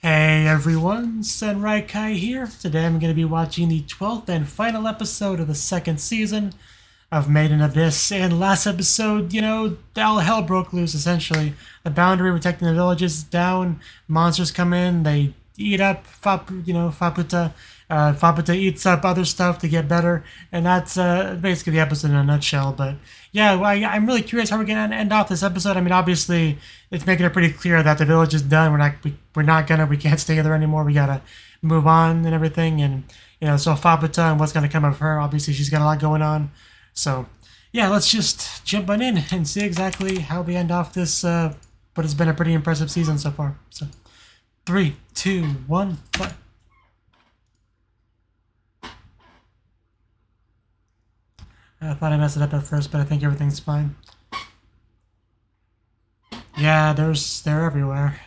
Hey everyone, Yōkai here. Today I'm going to be watching the 12th and final episode of the second season of Made in Abyss. And last episode, all hell broke loose essentially. The boundary protecting the village is down, monsters come in, they eat up Faputa. Faputa eats up other stuff to get better, and that's basically the episode in a nutshell. But yeah, I'm really curious how we're gonna end off this episode. I mean, obviously, it's making it pretty clear that the village is done. We can't stay there anymore. We gotta move on and everything. And so Faputa and what's gonna come of her. Obviously, she's got a lot going on. So yeah, let's just jump on in and see exactly how we end off this. What has been a pretty impressive season so far. So 3, 2, 1, play. I thought I messed it up at first, but I think everything's fine. Yeah, they're everywhere.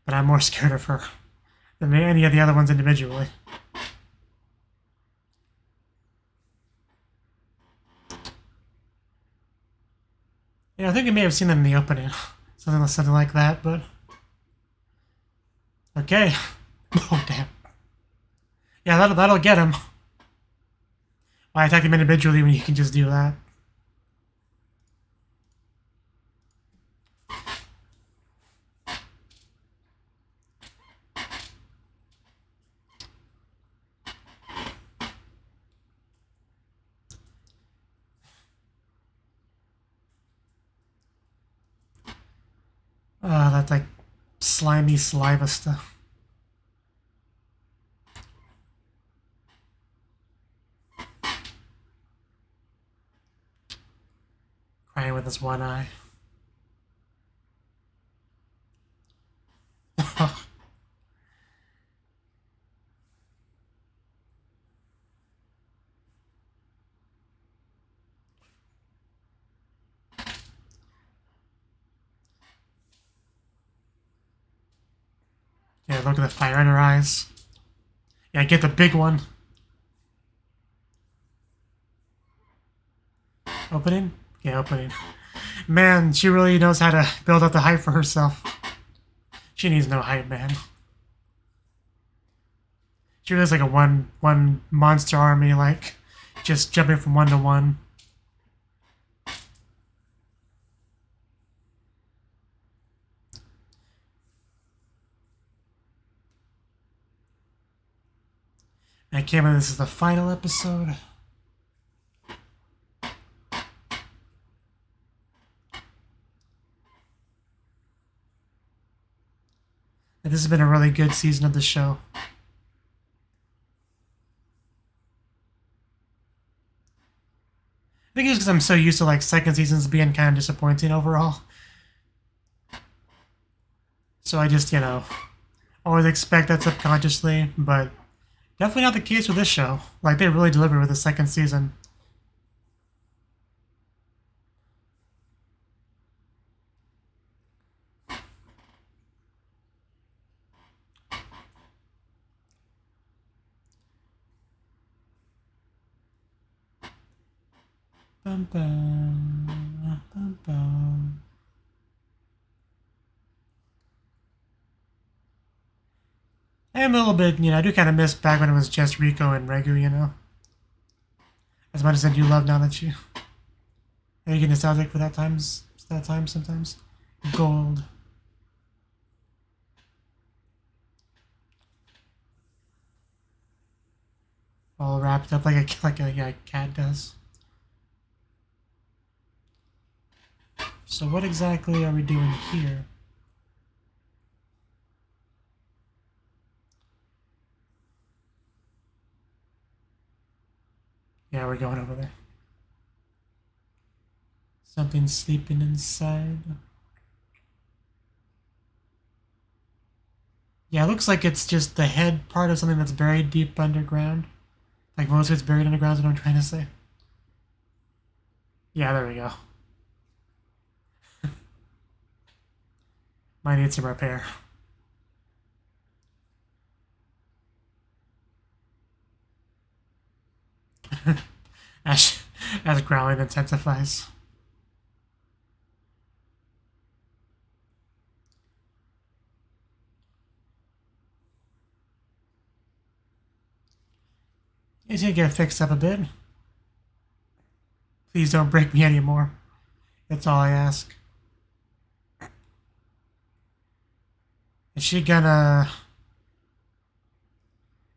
But I'm more scared of her than any of the other ones individually. Yeah, I think we may have seen them in the opening. something like that, but... Okay. Oh, damn. Yeah, that'll get him. Why attack them individually when you can just do that? That like slimy saliva stuff. Crying with his one eye. Yeah, look at the fire in her eyes. Yeah, get the big one. Opening? Yeah, opening. Man, she really knows how to build up the hype for herself. She needs no hype, man. She really is like a one monster army, like just jumping from one to one. I can't believe this is the final episode. And this has been a really good season of the show. I think it's because I'm so used to like second seasons being kind of disappointing overall. So I just, always expect that subconsciously, but definitely not the case with this show. Like, they really delivered with the second season. Bum, bum, bum, bum. And a little bit, I do kind of miss back when it was just Rico and Regu, As much as I do love now that you... Are you get nostalgic for that time sometimes? Gold. All wrapped up like a cat does. So what exactly are we doing here? Yeah, we're going over there. Something's sleeping inside. Yeah, it looks like it's just the head part of something that's buried deep underground. Like most of it's buried underground is what I'm trying to say. Yeah, there we go. Might need some repair. as growling intensifies. He's gonna get fixed up a bit. Please don't break me anymore. That's all I ask. Is she gonna...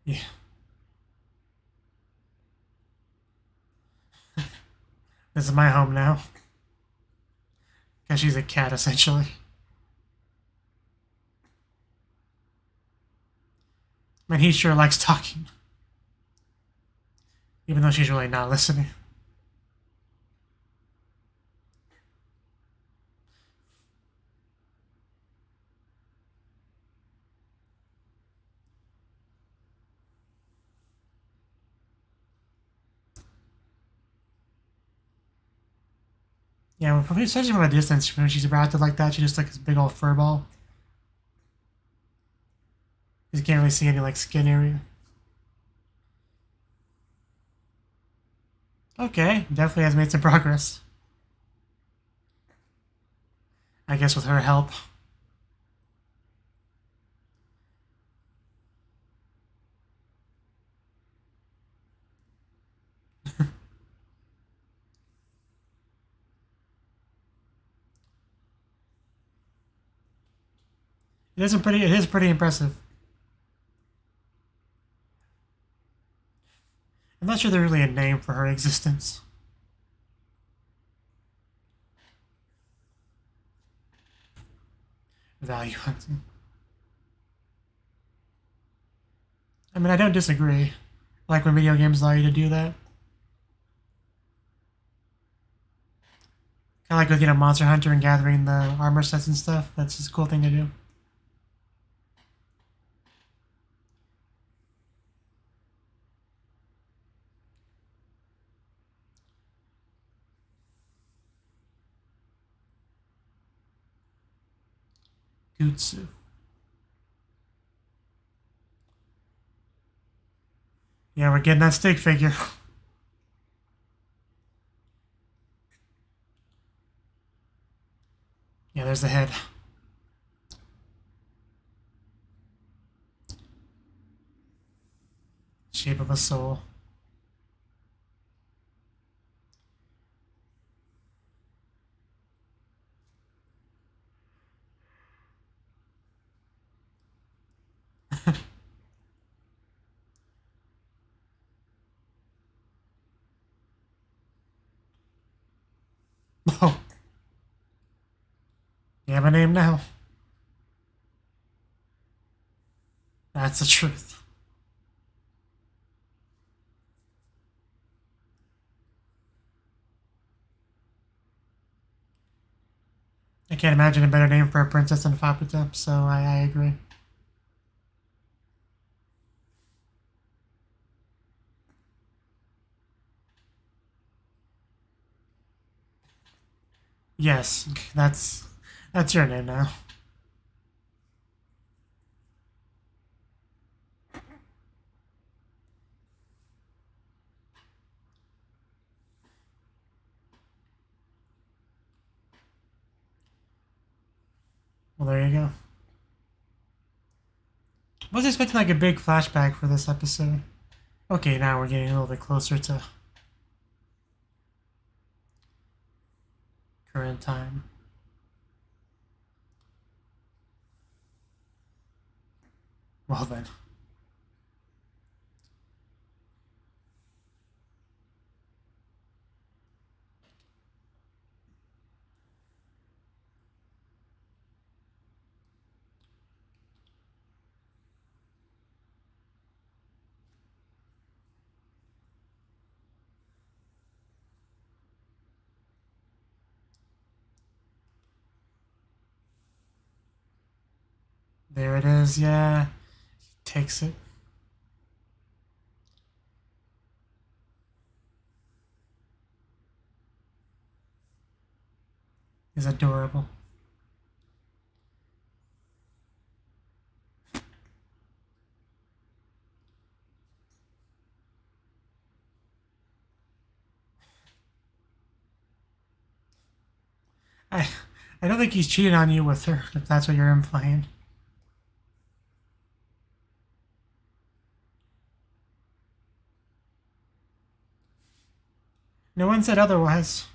Yeah. This is my home now. Because she's a cat, essentially. I mean, he sure likes talking. Even though she's really not listening. Yeah, especially from a distance, when she's wrapped like that, she just like this big old fur ball. You can't really see any like skin area. Okay, definitely has made some progress. I guess with her help. It is pretty impressive. I'm not sure there's really a name for her existence. Value hunting. I mean, I don't disagree. I like when video games allow you to do that. Kind of like with, you know, Monster Hunter and gathering the armor sets and stuff. That's just a cool thing to do. Gutsu. Yeah, we're getting that stick figure. Yeah, there's the head. Shape of a soul. Oh. You have a name now. That's the truth. I can't imagine a better name for a princess than Faputa, so I agree. Yes, that's your name now. Well, there you go. I was expecting like a big flashback for this episode. Okay, now we're getting a little bit closer to current time. Well then. There it is, yeah. Takes it. Is adorable. I don't think he's cheating on you with her, if that's what you're implying. No one said otherwise.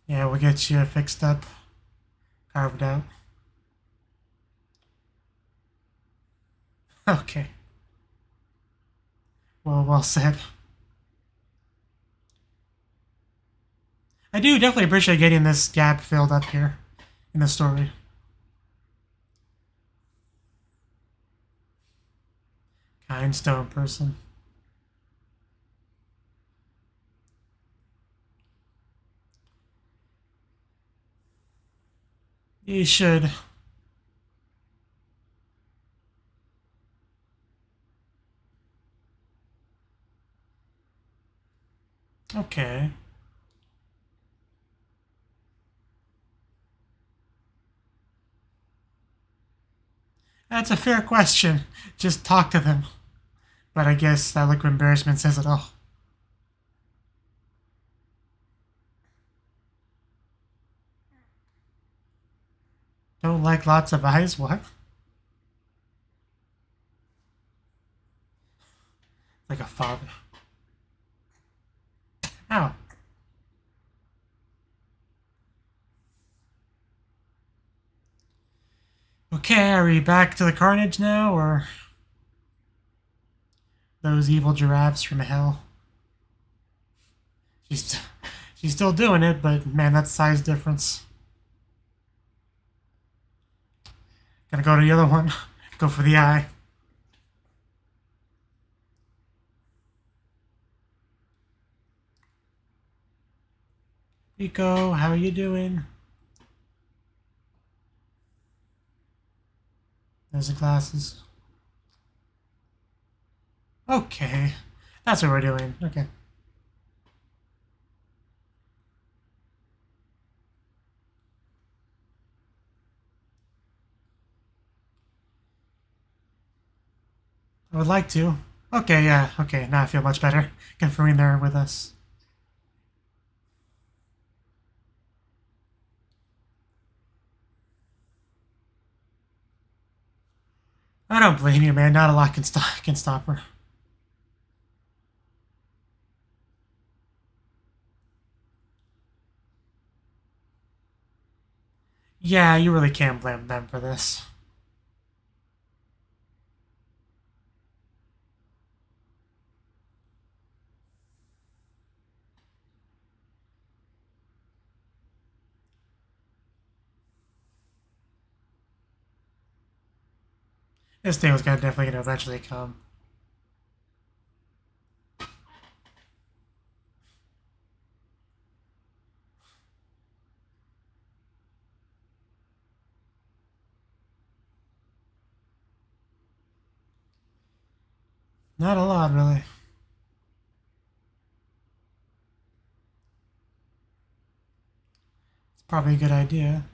Yeah, we'll get you fixed up, carved out. Okay. Well said. I do definitely appreciate getting this gap filled up here in the story. Kind stone person. You should. Okay. That's a fair question. Just talk to them. But I guess that look of embarrassment says it all. Don't like lots of eyes? What? Like a father. Ow. Okay, are we back to the carnage now, or those evil giraffes from hell? She's still doing it, but man, that size difference. Gonna go to the other one. Go for the eye. Rico, how are you doing? There's the glasses. Okay. That's what we're doing. Okay. I would like to. Okay, yeah. Okay, now I feel much better. Confirming they're with us. I don't blame you, man. Not a lot can stop her. Yeah, you really can't blame them for this. This thing was definitely gonna eventually come. Not a lot, really. It's probably a good idea.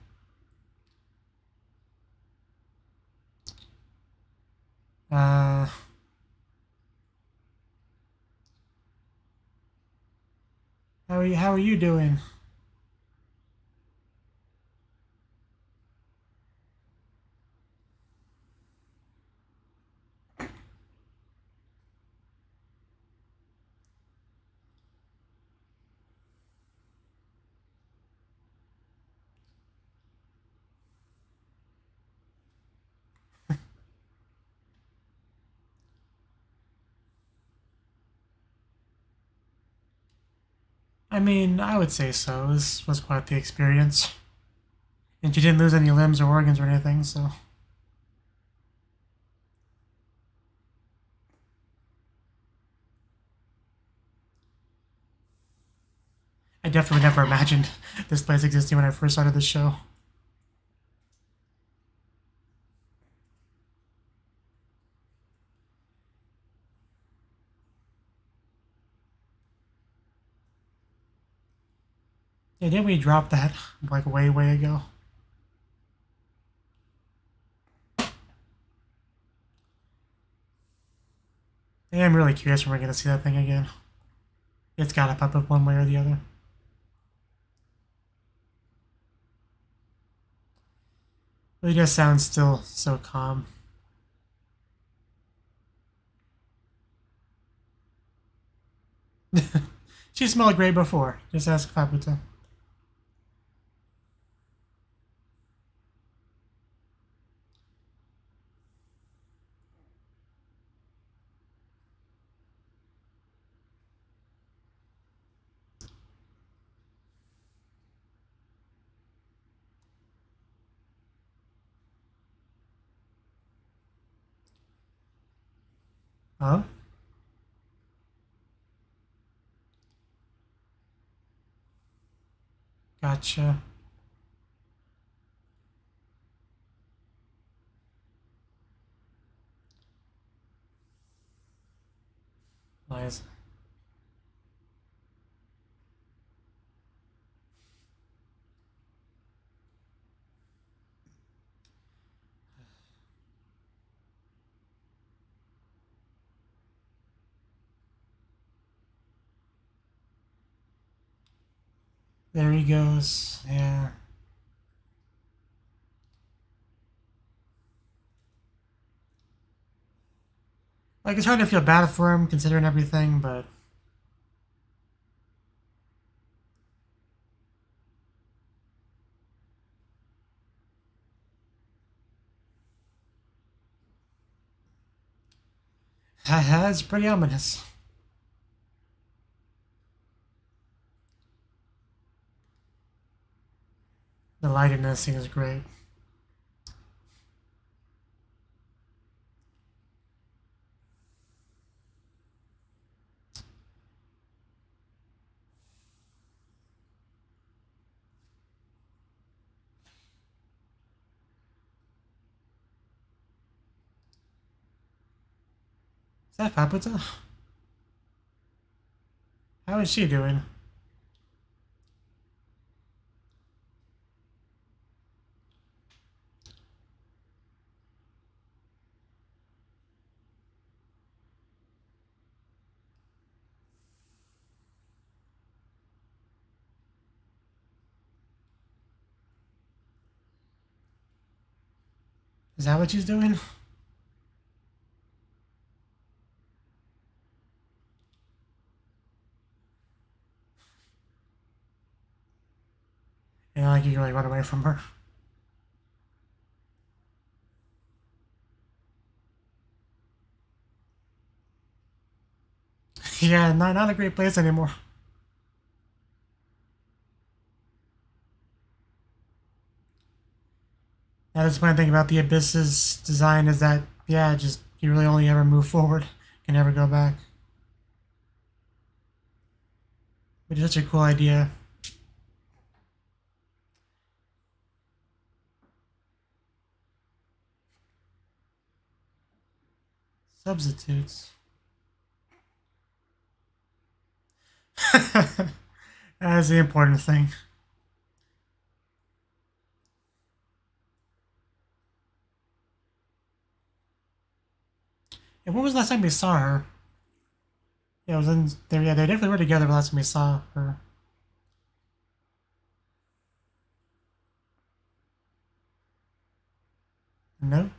How are you doing? I mean, I would say so. This was quite the experience. And you didn't lose any limbs or organs or anything, so... I definitely never imagined this place existing when I first started the show. Yeah, didn't we drop that like way ago? Yeah, I'm really curious when we're gonna see that thing again. It's gotta pop up one way or the other. But it just sounds still so calm. She smelled great before. Just ask Fabuta. Oh? Gotcha. Nice. There he goes. Yeah. Like, it's hard to feel bad for him considering everything, but... That's pretty ominous. The light in this thing is great. Is that Fabuta? How is she doing? Is that what she's doing? Yeah, like you can like run away from her. Yeah, not a great place anymore. Yeah, that's one thing about the Abyss's design is that, yeah, just you really only ever move forward. You can never go back. Which is such a cool idea. Substitutes. That is the important thing. And when was the last time we saw her? Yeah, it was in there. Yeah, they definitely were together the last time we saw her. No.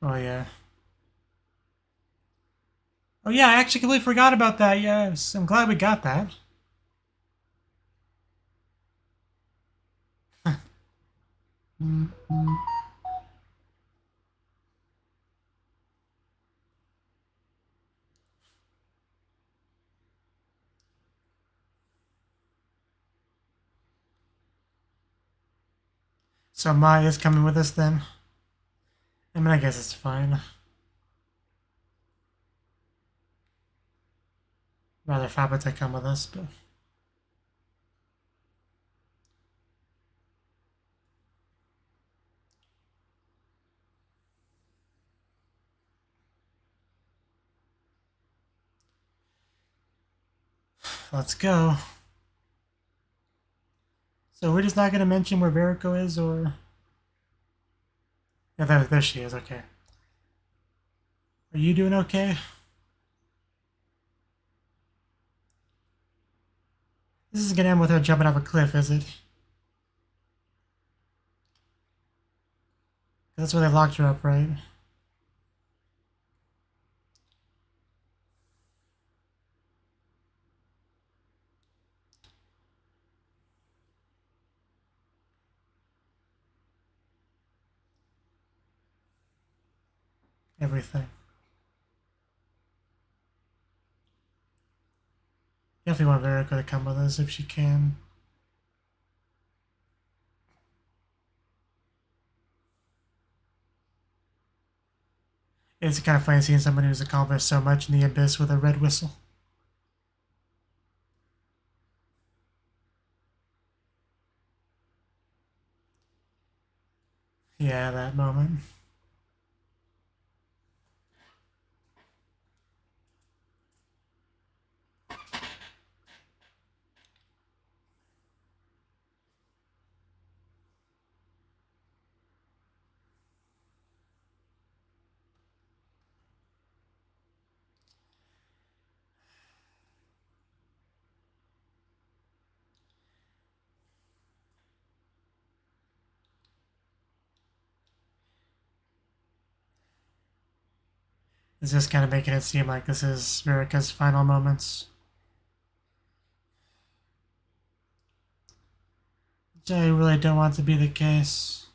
Oh yeah. Oh yeah, I actually completely forgot about that. Yeah, I'm glad we got that. So Maya's coming with us then. I mean, I guess it's fine. Rather Fabuta come with us, but... Let's go. So we're just not going to mention where Veriko is, or... Yeah, there she is, okay. Are you doing okay? This is gonna end with her jumping off a cliff, is it? That's where they locked her up, right? Everything. Definitely want Eureka to come with us if she can. It's kind of funny seeing someone who's accomplished so much in the abyss with a red whistle. Yeah, that moment. It's just kind of making it seem like this is Eureka's final moments. Which I really don't want to be the case.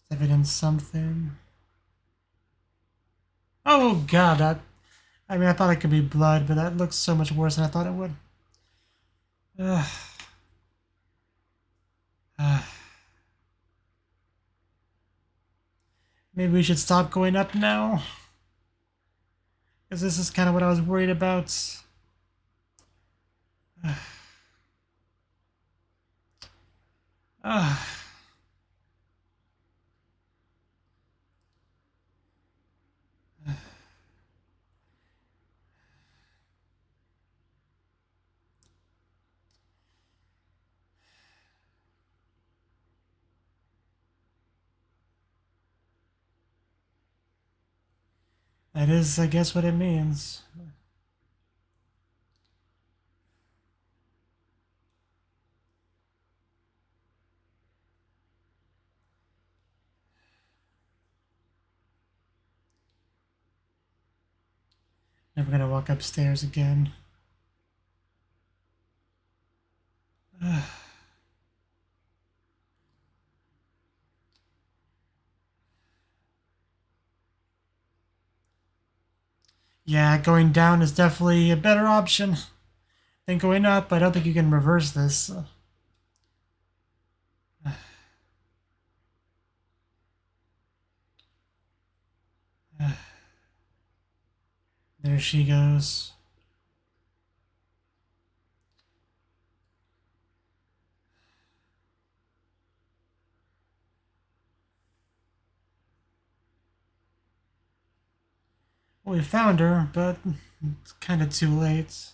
Evidence something. Oh god, that... I mean, I thought it could be blood, but that looks so much worse than I thought it would. Ugh. Maybe we should stop going up now. Because this is kind of what I was worried about. That is, I guess, what it means. Never gonna walk upstairs again. Yeah, going down is definitely a better option than going up. I don't think you can reverse this. There she goes. Well, we found her, but it's kind of too late.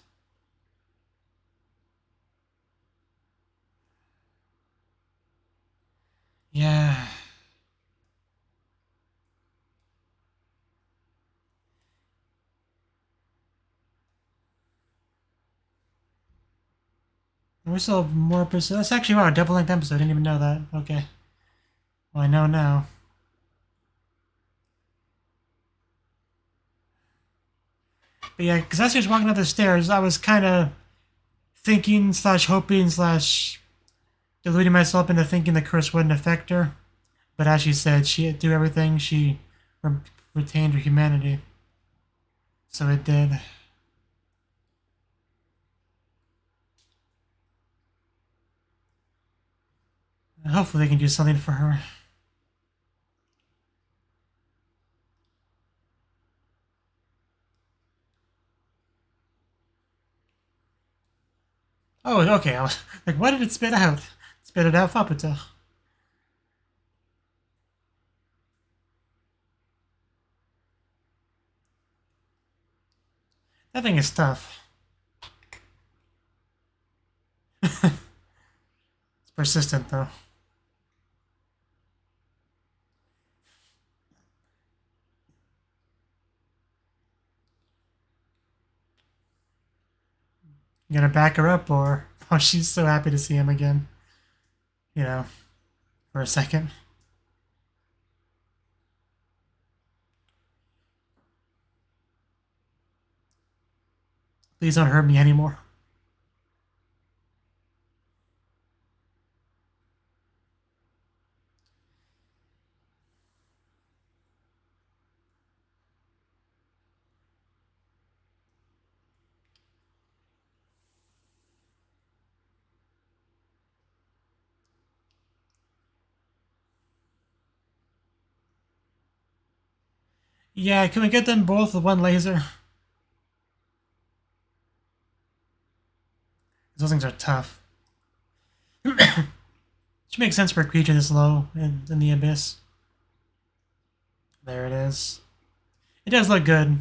Yeah. We still have more episodes. That's actually, wow, a double-length episode. I didn't even know that. Okay. Well, I know now. But yeah, because as she was walking up the stairs, I was kind of thinking slash hoping slash deluding myself into thinking the curse wouldn't affect her. But as she said, she had to do everything. She retained her humanity. So it did. Hopefully they can do something for her. Oh, okay. I was like, what did it spit out? Spit it out, Faputa. That thing is tough. It's persistent, though. You gonna back her up, or... Oh, she's so happy to see him again. You know, for a second. Please don't hurt me anymore. Yeah, can we get them both with one laser? Those things are tough. Which makes sense for a creature this low in the abyss. There it is. It does look good.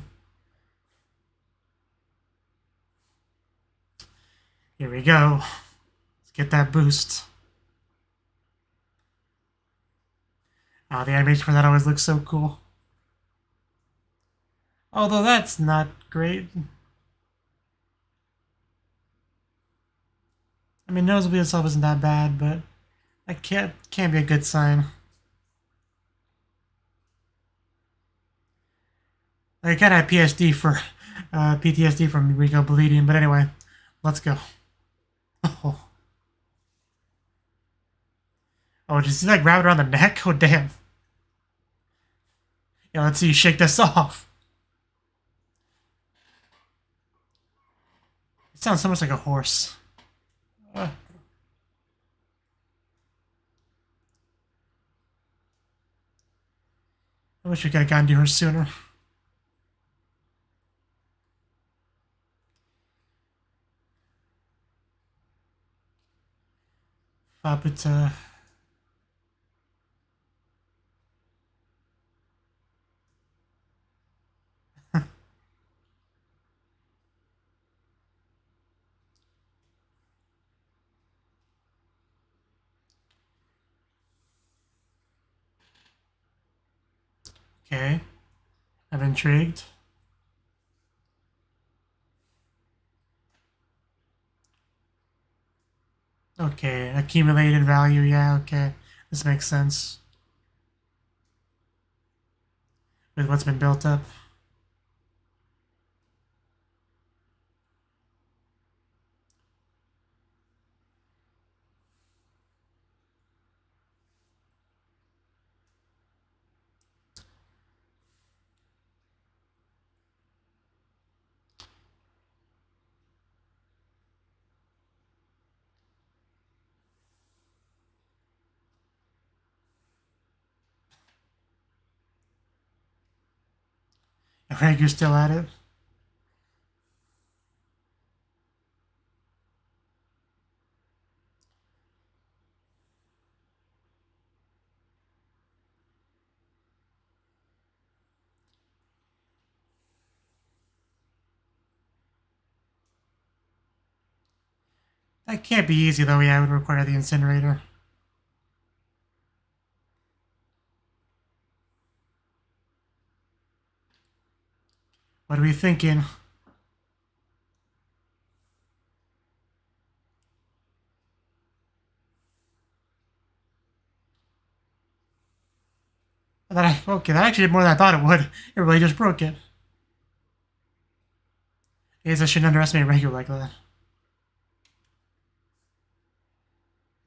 Here we go. Let's get that boost. Oh, the animation for that always looks so cool. Although that's not great. I mean, Nosebleed itself isn't that bad, but that can't be a good sign. I kind of have PTSD from Eureka bleeding, but anyway, let's go. Oh, oh, did you see that grab it around the neck? Oh, damn. Yeah, let's see you shake this off. It sounds so much like a horse. I wish we could have gotten to her sooner. Faputa. Okay. I'm intrigued. Okay, accumulated value, yeah, okay. This makes sense. With what's been built up. Greg, you're still at it? That can't be easy, though. Yeah, it would require the incinerator. What are we thinking? Okay, that actually did more than I thought it would. It really just broke it. I guess I shouldn't underestimate Regu like that.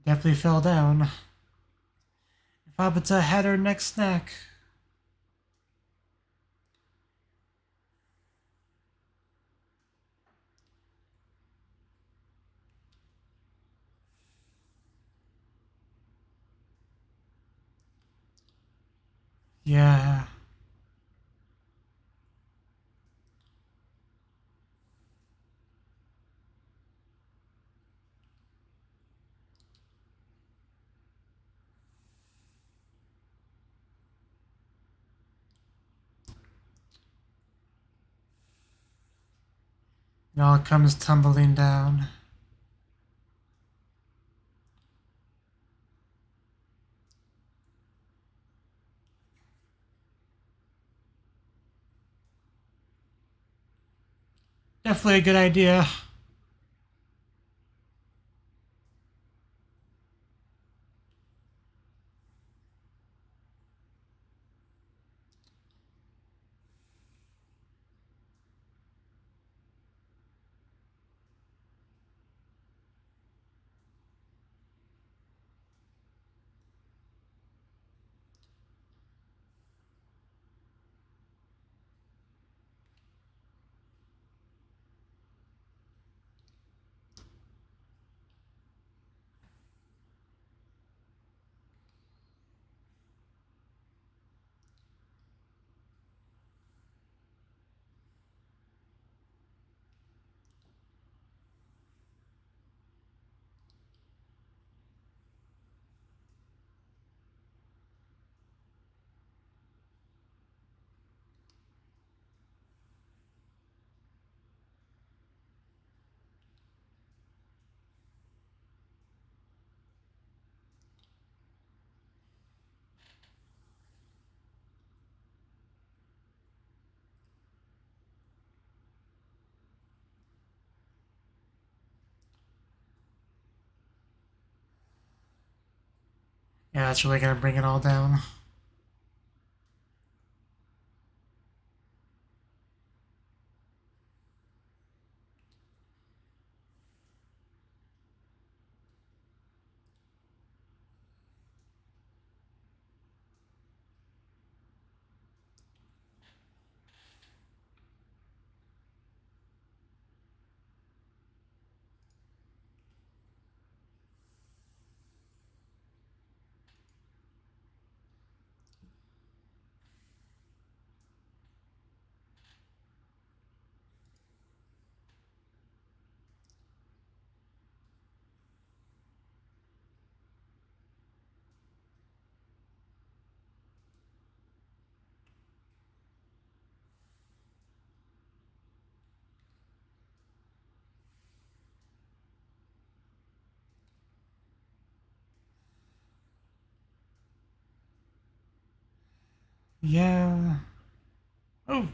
Definitely fell down. If Abata had her next snack. Yeah. It all comes tumbling down. Definitely a good idea. Yeah, that's really gonna bring it all down. Yeah. Oh.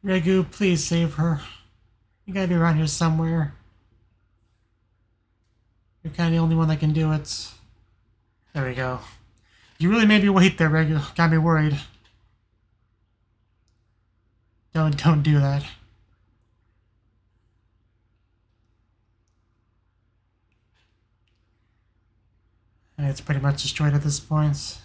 Regu, please save her. You gotta be around here somewhere. You're kind of the only one that can do it. There we go. You really made me wait there, Regu. Got me worried. Don't do that. And it's pretty much destroyed at this point.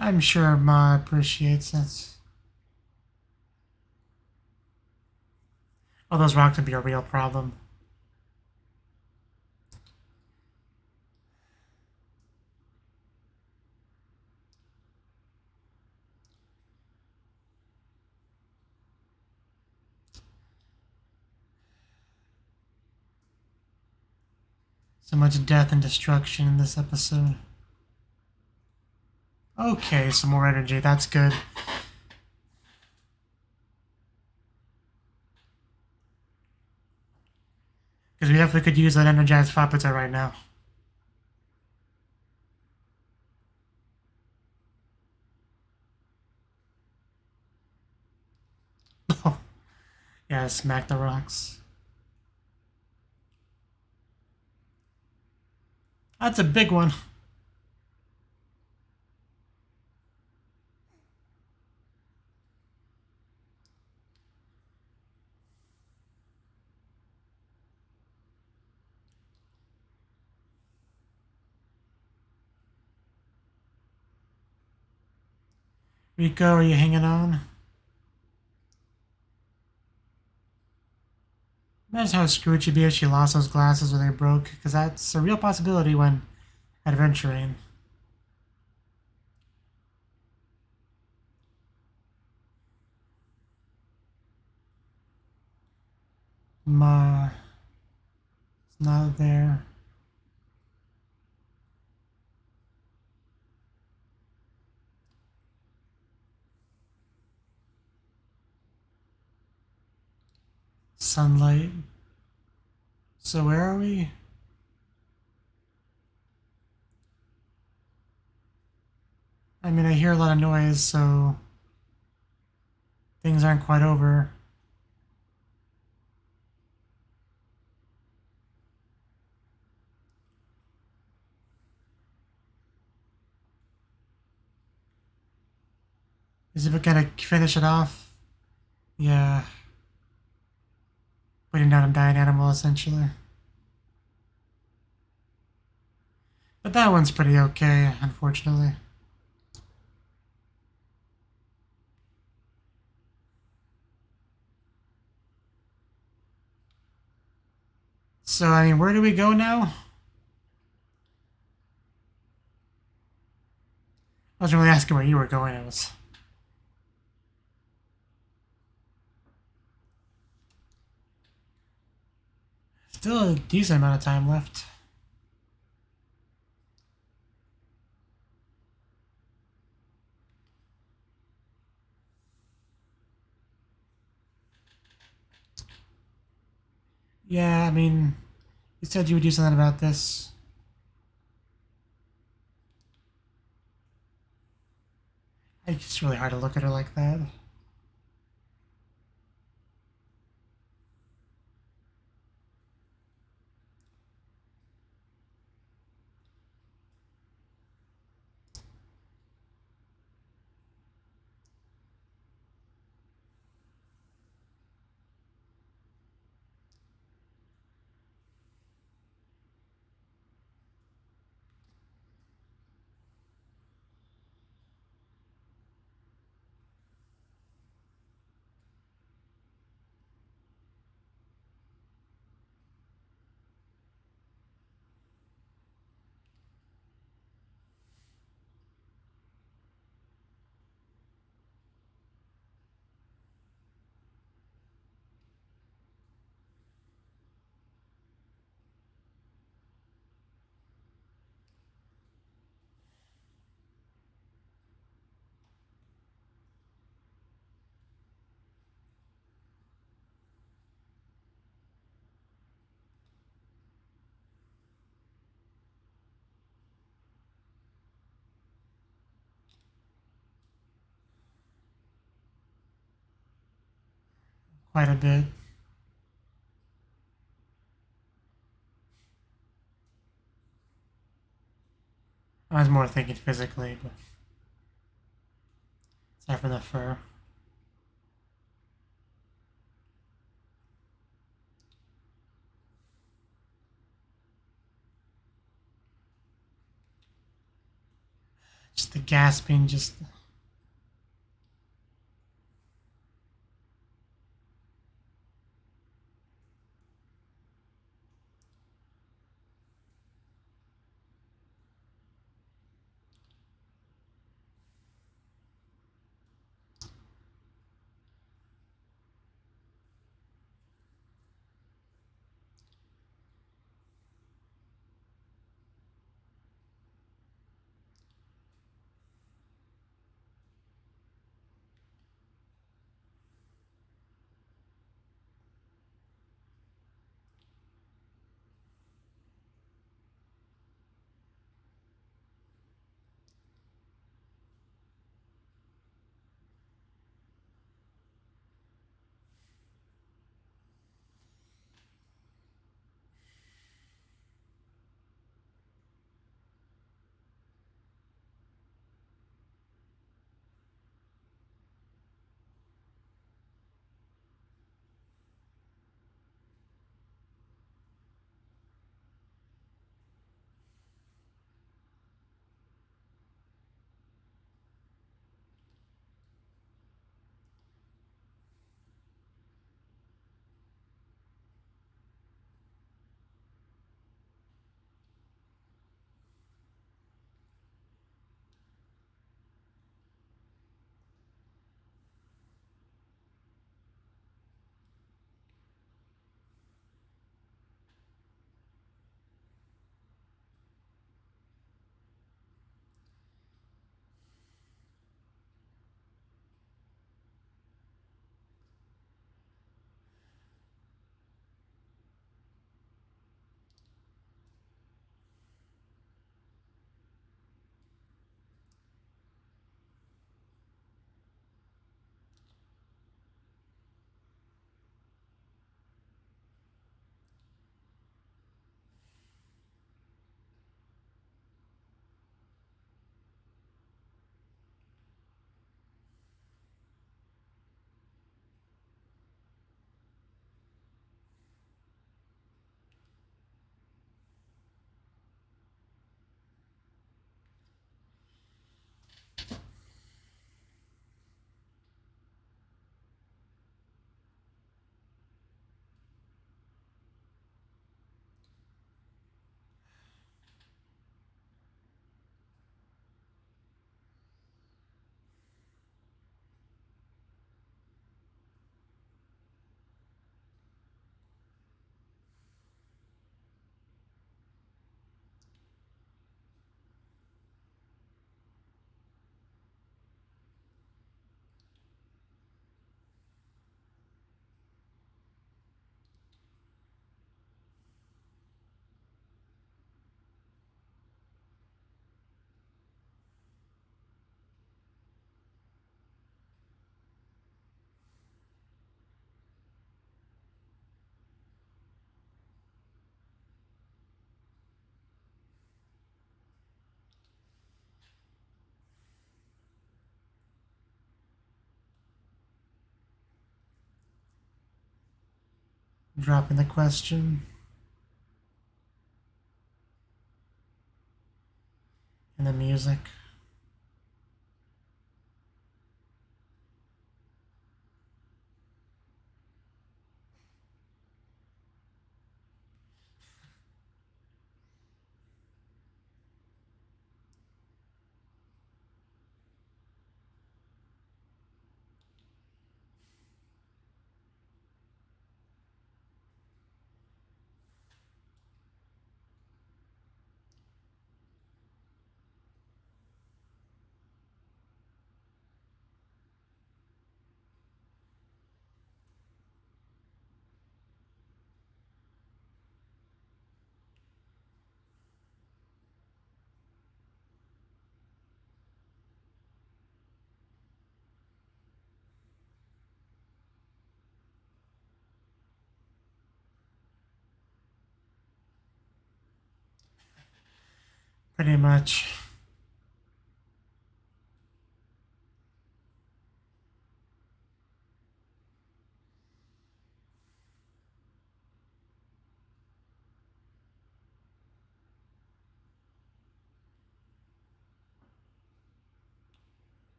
I'm sure Ma appreciates it. Oh, those rocks would be a real problem. So much death and destruction in this episode. Okay, some more energy. That's good. Because we definitely could use an energized Fapita right now. Oh, yeah, smack the rocks. That's a big one. Rico, are you hanging on? Imagine how screwed she'd be if she lost those glasses or they broke, because that's a real possibility when adventuring. Ma, it's not there. Sunlight. So where are we? I mean, I hear a lot of noise, so things aren't quite over. Is it gonna finish it off? Yeah. Putting down a dying animal, essentially. But that one's pretty okay, unfortunately. So, I mean, where do we go now? I wasn't really asking where you were going, it was... Still a decent amount of time left. Yeah, I mean, you said you would do something about this. It's really hard to look at her like that. Quite a bit. I was more thinking physically, but... Aside from the fur. Just the gasping, just... Dropping the question. And the music. Pretty much.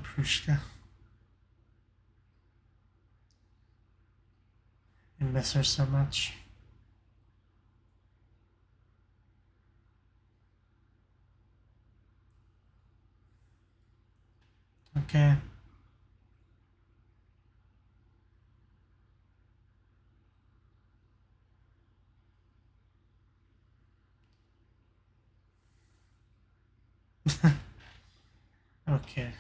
Prushka. I miss her so much. Okay. Okay.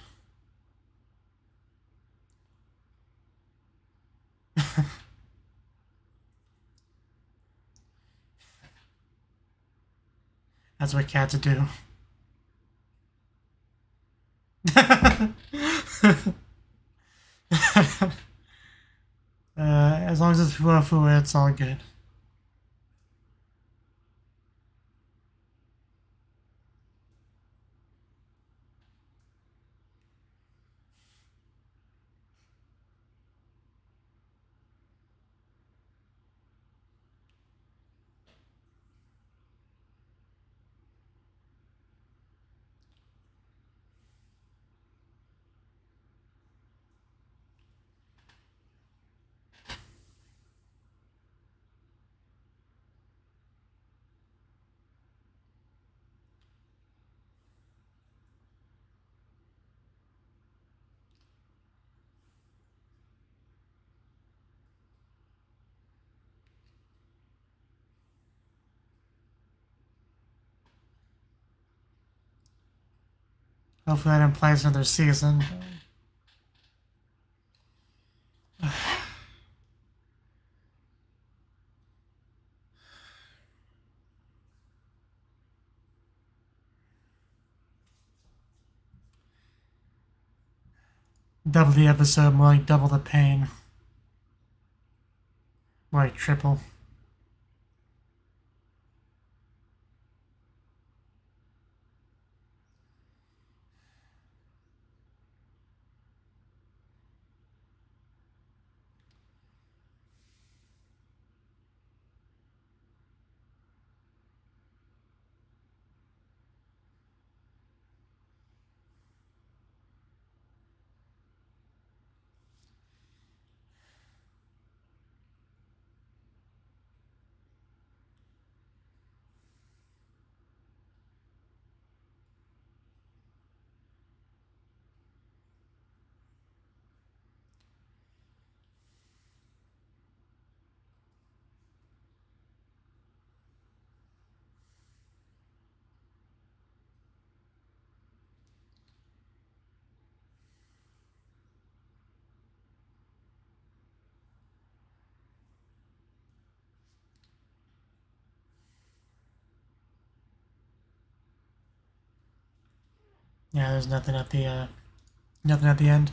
That's what cats do. As long as it's fufu, it's all good. Hopefully that implies another season. Double the episode, more like double the pain. More like triple. Yeah, there's nothing at the end.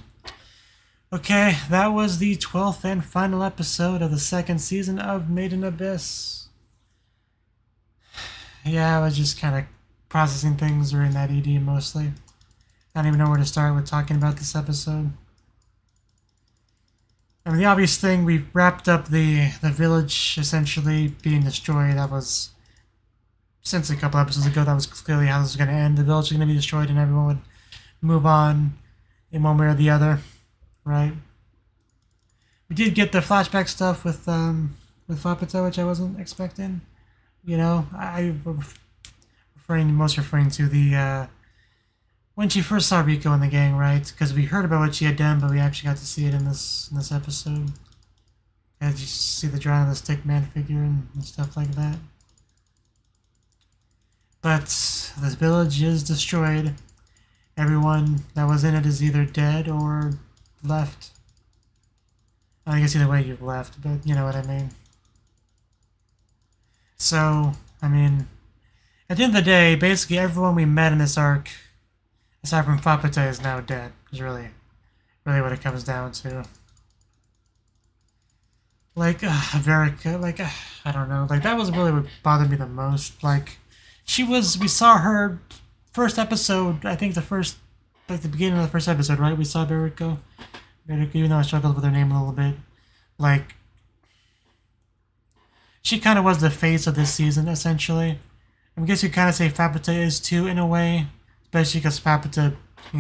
Okay, that was the 12th and final episode of the second season of Made in Abyss. Yeah, I was just kind of processing things during that ED mostly. I don't even know where to start with talking about this episode. I mean, the obvious thing, we wrapped up the village essentially being destroyed. That was, since a couple episodes ago, that was clearly how this was going to end. The village was going to be destroyed and everyone would move on in one way or the other, right? We did get the flashback stuff with Fapito, which I wasn't expecting. You know, referring to the when she first saw Rico in the gang, right? Because we heard about what she had done, but we actually got to see it in this episode. As you see the drawing of the Stickman figure and stuff like that. But this village is destroyed. Everyone that was in it is either dead or left. I guess either way you've left, but you know what I mean. So, I mean, at the end of the day, basically everyone we met in this arc, aside from Fapite, is now dead. Is really what it comes down to. Like, Verica, like, I don't know, like, that was really what bothered me the most. Like, we saw her first episode, I think the beginning of the first episode, right? We saw Verica, even though I struggled with her name a little bit. Like, she kind of was the face of this season, essentially. I guess you kind of say Fapita is too, in a way. Especially because Fapita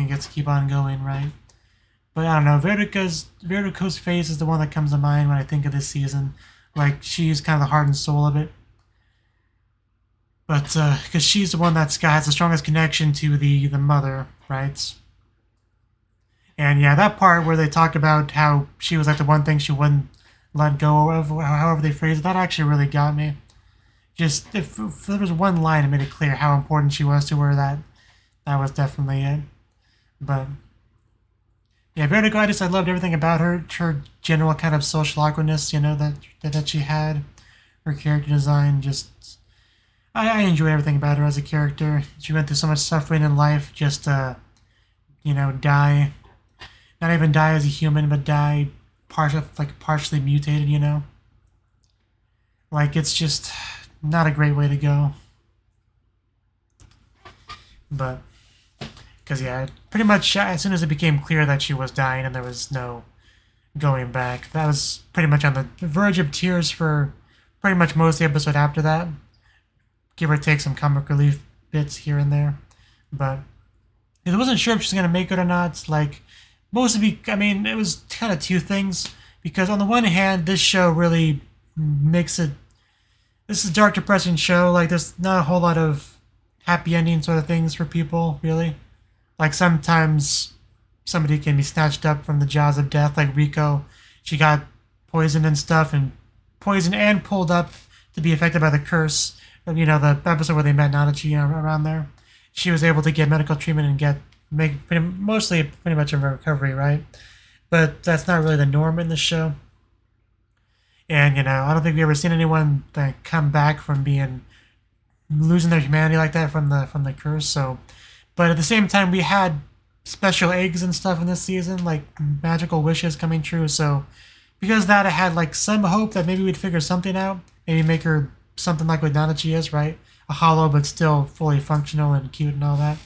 gets to keep on going, right? But I don't know, Verica's face is the one that comes to mind when I think of this season. Like, she's kind of the heart and soul of it. But, because she's the one that has the strongest connection to the mother, right? And yeah, that part where they talk about how she was like the one thing she wouldn't let go of, however they phrased it, that actually really got me. Just, if there was one line that made it clear how important she was to her, that was definitely it. But yeah, Vertigo, I loved everything about her. Her general kind of social awkwardness, you know, that she had. Her character design, just I enjoyed everything about her as a character. She went through so much suffering in life just to, you know, die. Not even die as a human, but die partially mutated, you know. Like, it's just not a great way to go. But because, yeah, pretty much as soon as it became clear that she was dying and there was no going back, that was pretty much on the verge of tears for pretty much most of the episode after that. Give or take some comic relief bits here and there. But I wasn't sure if she's going to make it or not. Like, I mean, it was kind of two things. Because on the one hand, this show really makes it... This is a dark, depressing show. Like, there's not a whole lot of happy ending sort of things for people, really. Like, sometimes somebody can be snatched up from the jaws of death, like Rico. She got poisoned and stuff, and poisoned and pulled up to be affected by the curse. You know, the episode where they met Nanachi, you know, around there. She was able to get medical treatment and make pretty much a recovery, right? But that's not really the norm in the show. And, you know, I don't think we've ever seen anyone that come back from losing their humanity like that from the curse. So, but at the same time, we had special eggs and stuff in this season, like magical wishes coming true. So, because of that, I had like some hope that maybe we'd figure something out. Maybe make her something like what Nanachi is, right? A hollow, but still fully functional and cute and all that.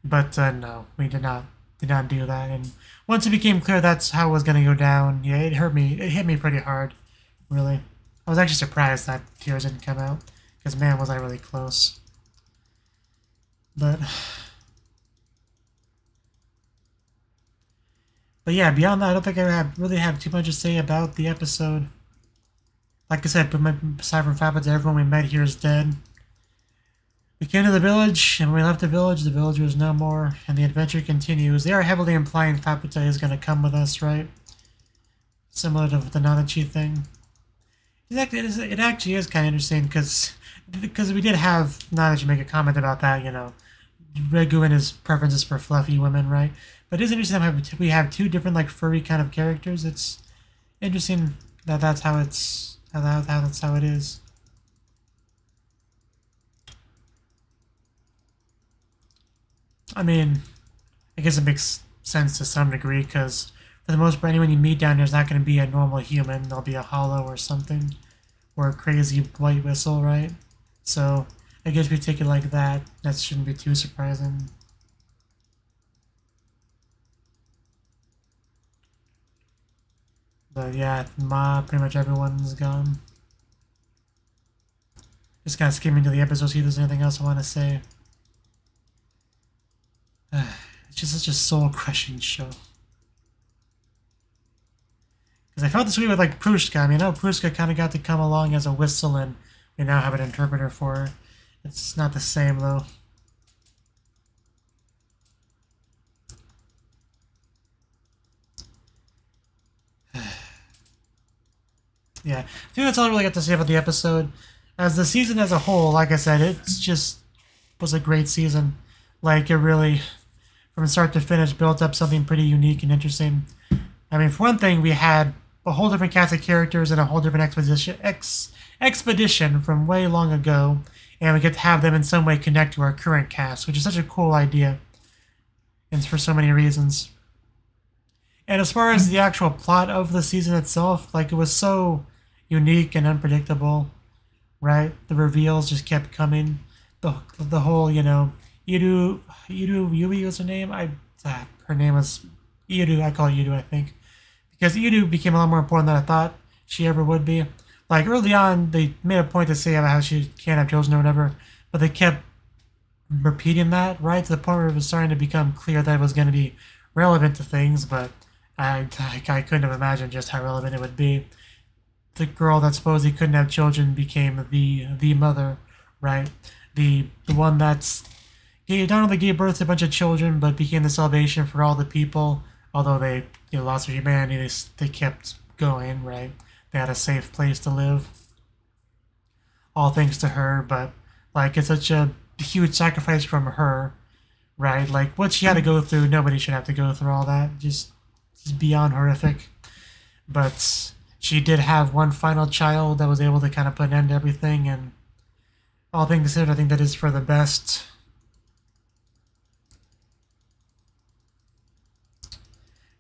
But no, we did not do that. And once it became clear that's how it was going to go down, yeah, it hurt me. It hit me pretty hard, really. I was actually surprised that tears didn't come out, because man, was I really close. But yeah, beyond that, I don't think I really have too much to say about the episode. Like I said, aside from Fapita, everyone we met here is dead. We came to the village, and when we left the village was no more, and the adventure continues. They are heavily implying Fapita is going to come with us, right? Similar to the Nanachi thing. It actually is kind of interesting, because we did have Nanachi make a comment about that, you know. Regu and his preferences for fluffy women, right? But it is interesting that we have two different, like, furry kind of characters. It's interesting that that's how it is. I mean, I guess it makes sense to some degree, because for the most part, anyone you meet down there is not going to be a normal human. They'll be a hollow or something, or a crazy white whistle, right? So I guess if you take it like that, that shouldn't be too surprising. But yeah, pretty much everyone's gone. Just kind of skimming to the episode, see if there's anything else I want to say. It's just such a soul-crushing show. Because I felt this way with like Prushka. I mean, I know Prushka kind of got to come along as a whistle, and we now have an interpreter for her. It's not the same though. Yeah, I think that's all I really got to say about the episode. As the season as a whole, like I said, it's just was a great season. Like, it really, from start to finish, built up something pretty unique and interesting. I mean, for one thing, we had a whole different cast of characters and a whole different expedition from way long ago, and we get to have them in some way connect to our current cast, which is such a cool idea, and for so many reasons. And as far as the actual plot of the season itself, like, it was so unique and unpredictable, right? The reveals just kept coming. The whole, you know, Yui was her name. Her name was Iru. I call it Yudu, I think, because Iru became a lot more important than I thought she ever would be. Like, early on, they made a point to say about how she can't have children or whatever, but they kept repeating that, right, to the point where it was starting to become clear that it was going to be relevant to things, but I couldn't have imagined just how relevant it would be. The girl that supposedly couldn't have children became the mother, right? The one that's not only gave birth to a bunch of children, but became the salvation for all the people. Although they lost their humanity, they kept going, right? They had a safe place to live. All thanks to her, but like, it's such a huge sacrifice from her, right? Like, what she had to go through, nobody should have to go through all that. Just beyond horrific. But she did have one final child that was able to kind of put an end to everything, and all things considered, I think that is for the best.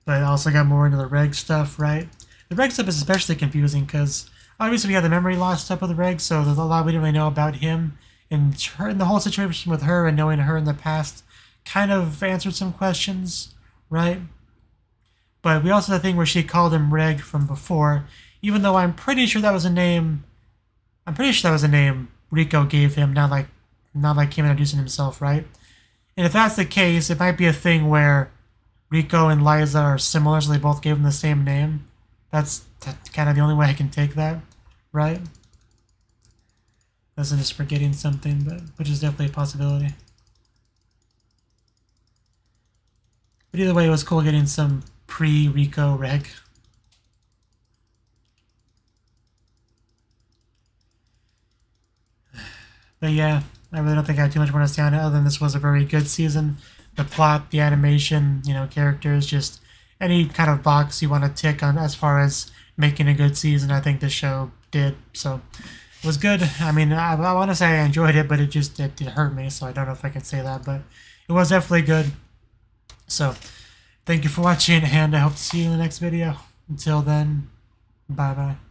But I also got more into the reg stuff, right? The reg stuff is especially confusing because obviously we had the memory loss stuff with the reg, so there's a lot we didn't really know about him, and her, and the whole situation with her and knowing her in the past kind of answered some questions, right? But we also had the thing where she called him Reg from before, even though I'm pretty sure that was a name. I'm pretty sure that was a name Rico gave him, not like him introducing himself, right? And if that's the case, it might be a thing where Rico and Liza are similar, so they both gave him the same name. That's kind of the only way I can take that, right? Unless I'm just forgetting something, but which is definitely a possibility. But either way, it was cool getting some pre-Rico reg. But yeah, I really don't think I have too much more to say on it other than this was a very good season. The plot, the animation, characters, just any kind of box you want to tick on as far as making a good season, I think this show did. So it was good. I mean, I want to say I enjoyed it, but it hurt me, so I don't know if I can say that, but it was definitely good. So thank you for watching, and I hope to see you in the next video. Until then, bye-bye.